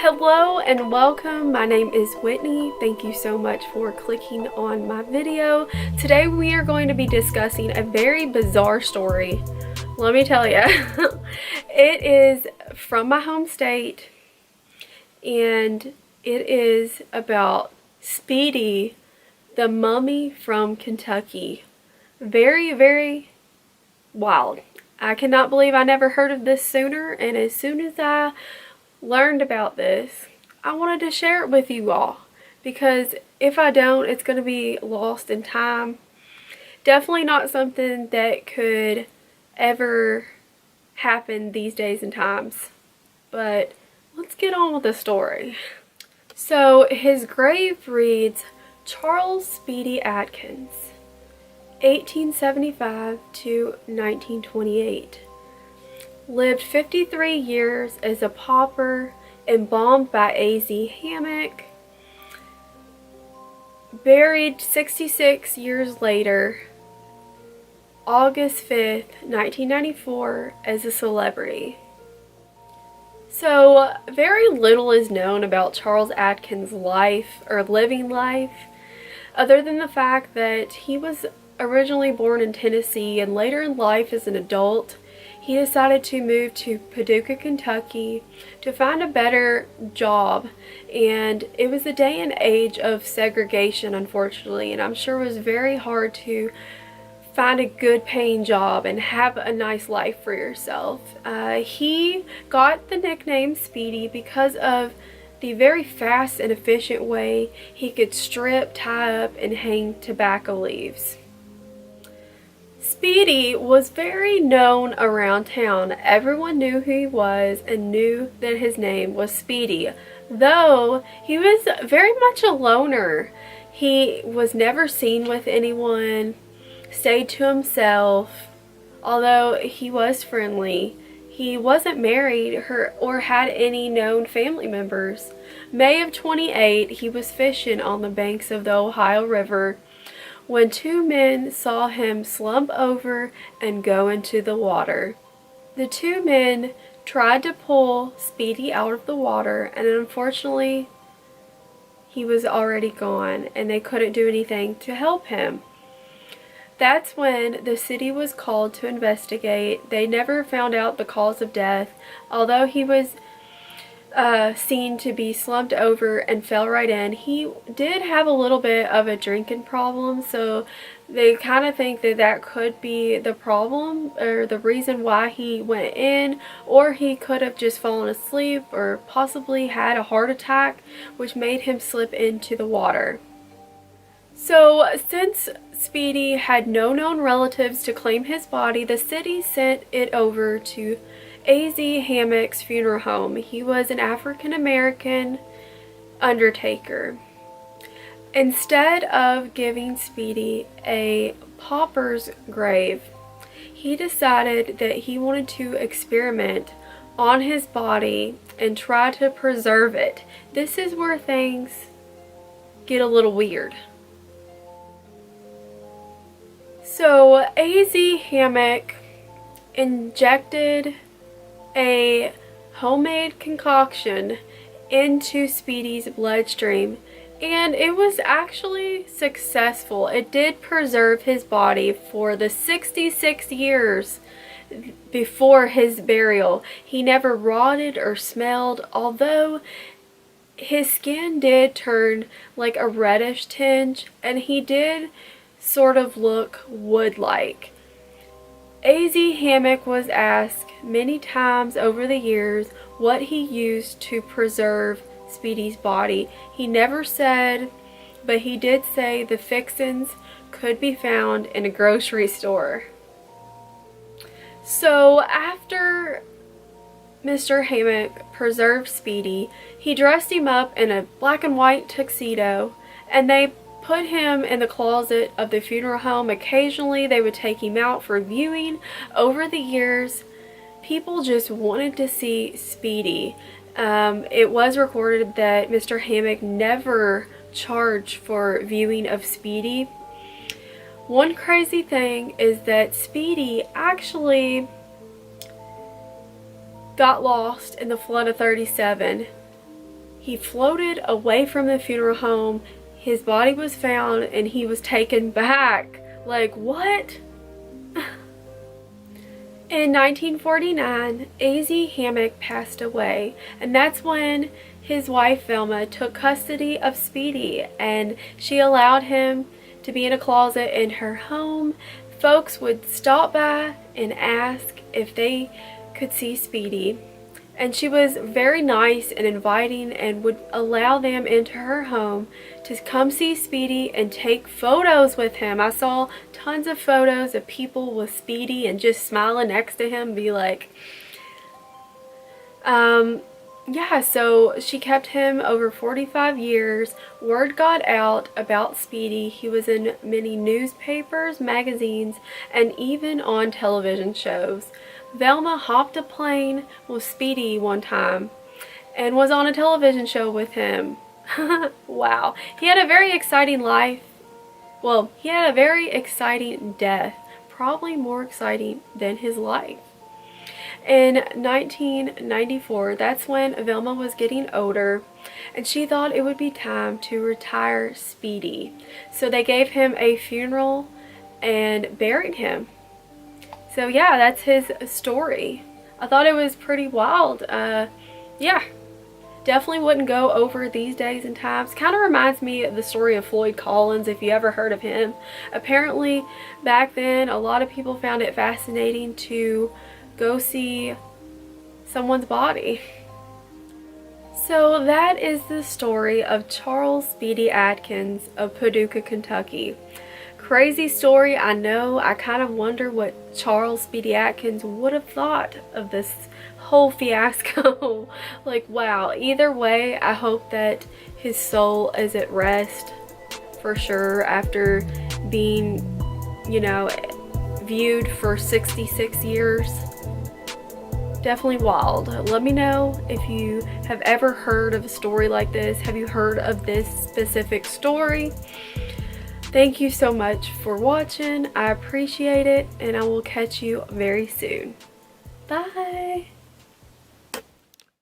Hello and welcome. My name is Whitney. Thank you so much for clicking on my video. Today we are going to be discussing a very bizarre story. Let me tell you. It is from my home state and it is about Speedy, the mummy from Kentucky. Very, very wild. I cannot believe I never heard of this sooner, and as soon as I learned about this, I wanted to share it with you all, because if I don't, it's going to be lost in time. Definitely not something that could ever happen these days and times. But let's get on with the story. So his grave reads Charles Speedy Atkins, 1875 to 1928. Lived 53 years as a pauper, embalmed by A.Z. Hammock. Buried 66 years later, August 5th, 1994, as a celebrity. So, very little is known about Charles Atkins' life, or living life, other than the fact that he was originally born in Tennessee, and later in life as an adult, he decided to move to Paducah, Kentucky to find a better job. And it was the day and age of segregation, unfortunately, and I'm sure it was very hard to find a good paying job and have a nice life for yourself. He got the nickname Speedy because of the very fast and efficient way he could strip, tie up, and hang tobacco leaves. Speedy was very known around town. Everyone knew who he was and knew that his name was Speedy, though he was very much a loner. He was never seen with anyone, stayed to himself, although he was friendly. He wasn't married or had any known family members. May of 28, he was fishing on the banks of the Ohio River when two men saw him slump over and go into the water. The two men tried to pull Speedy out of the water, and unfortunately he was already gone and they couldn't do anything to help him. That's when the city was called to investigate. They never found out the cause of death, although he was seen to be slumped over and fell right in. He did have a little bit of a drinking problem, so they kind of think that that could be the problem or the reason why he went in, or he could have just fallen asleep or possibly had a heart attack, which made him slip into the water. So since Speedy had no known relatives to claim his body, the city sent it over to A.Z. Hammock's funeral home. He was an African-American undertaker. Instead of giving Speedy a pauper's grave, he decided that he wanted to experiment on his body and try to preserve it. This is where things get a little weird. So A.Z. Hammock injected a homemade concoction into Speedy's bloodstream, and it was actually successful. It did preserve his body for the 66 years before his burial. He never rotted or smelled, although his skin did turn like a reddish tinge, and he did sort of look wood-like. A.Z. Hammock was asked many times over the years what he used to preserve Speedy's body. He never said, but he did say the fixins could be found in a grocery store. So after Mr. Hammock preserved Speedy, he dressed him up in a black and white tuxedo, and they put him in the closet of the funeral home. Occasionally they would take him out for viewing. Over the years, people just wanted to see Speedy. It was recorded that Mr. Hammock never charged for viewing of Speedy. One crazy thing is that Speedy actually got lost in the flood of 37. he floated away from the funeral home. His body was found and he was taken back. Like, what? In 1949, A.Z. Hammock passed away, and that's when his wife Velma took custody of Speedy, and she allowed him to be in a closet in her home. Folks would stop by and ask if they could see Speedy, and she was very nice and inviting and would allow them into her home to come see Speedy and take photos with him. I saw tons of photos of people with Speedy and just smiling next to him, be like, yeah, so she kept him over 45 years. Word got out about Speedy. He was in many newspapers, magazines, and even on television shows. Velma hopped a plane with Speedy one time and was on a television show with him. Wow. He had a very exciting life. Well, he had a very exciting death. Probably more exciting than his life. In 1994, that's when Velma was getting older, and she thought it would be time to retire Speedy. So they gave him a funeral and buried him. So yeah, that's his story. I thought it was pretty wild. Yeah, definitely wouldn't go over these days and times. Kind of reminds me of the story of Floyd Collins, if you ever heard of him. Apparently, back then, a lot of people found it fascinating to go see someone's body. So that is the story of Charles Speedy Atkins of Paducah, Kentucky. Crazy story, I know. I kind of wonder what Charles Speedy Atkins would have thought of this whole fiasco. Like, wow. Either way, I hope that his soul is at rest for sure after being, you know, viewed for 66 years. Definitely wild. Let me know if you have ever heard of a story like this. Have you heard of this specific story? Thank you so much for watching. I appreciate it, and I will catch you very soon. Bye.